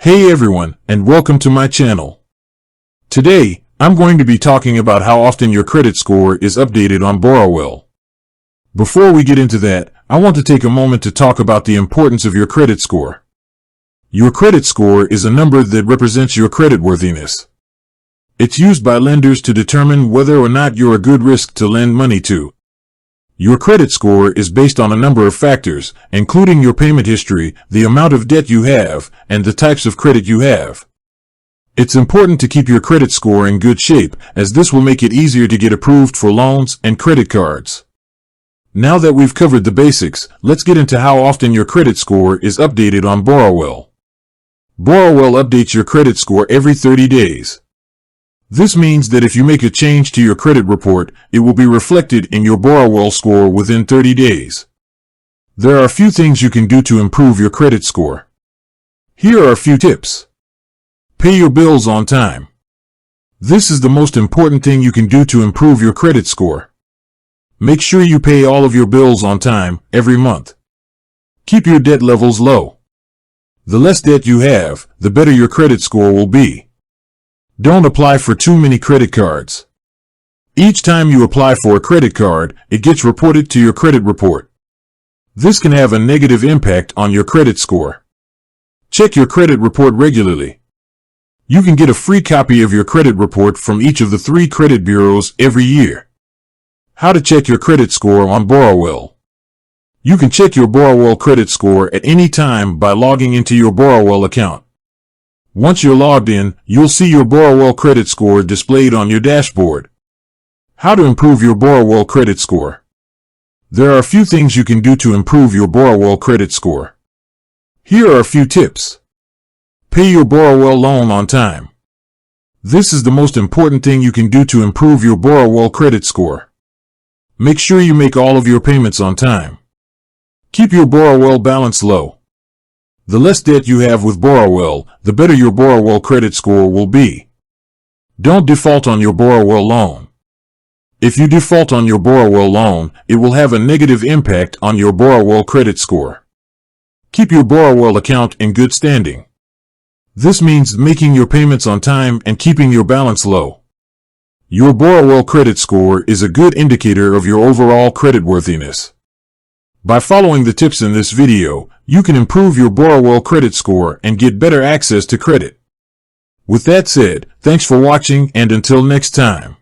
Hey everyone, and welcome to my channel. Today, I'm going to be talking about how often your credit score is updated on Borrowell. Before we get into that, I want to take a moment to talk about the importance of your credit score. Your credit score is a number that represents your creditworthiness. It's used by lenders to determine whether or not you're a good risk to lend money to. Your credit score is based on a number of factors, including your payment history, the amount of debt you have, and the types of credit you have. It's important to keep your credit score in good shape, as this will make it easier to get approved for loans and credit cards. Now that we've covered the basics, let's get into how often your credit score is updated on Borrowell. Borrowell updates your credit score every 30 days. This means that if you make a change to your credit report, it will be reflected in your Borrowell score within 30 days. There are a few things you can do to improve your credit score. Here are a few tips. Pay your bills on time. This is the most important thing you can do to improve your credit score. Make sure you pay all of your bills on time, every month. Keep your debt levels low. The less debt you have, the better your credit score will be. Don't apply for too many credit cards. Each time you apply for a credit card, it gets reported to your credit report. This can have a negative impact on your credit score. Check your credit report regularly. You can get a free copy of your credit report from each of the 3 credit bureaus every year. How to check your credit score on Borrowell. You can check your Borrowell credit score at any time by logging into your Borrowell account. Once you're logged in, you'll see your Borrowell credit score displayed on your dashboard. How to improve your Borrowell credit score. There are a few things you can do to improve your Borrowell credit score. Here are a few tips. Pay your Borrowell loan on time. This is the most important thing you can do to improve your Borrowell credit score. Make sure you make all of your payments on time. Keep your Borrowell balance low. The less debt you have with Borrowell, the better your Borrowell credit score will be. Don't default on your Borrowell loan. If you default on your Borrowell loan, it will have a negative impact on your Borrowell credit score. Keep your Borrowell account in good standing. This means making your payments on time and keeping your balance low. Your Borrowell credit score is a good indicator of your overall creditworthiness. By following the tips in this video, you can improve your Borrowell credit score and get better access to credit. With that said, thanks for watching, and until next time.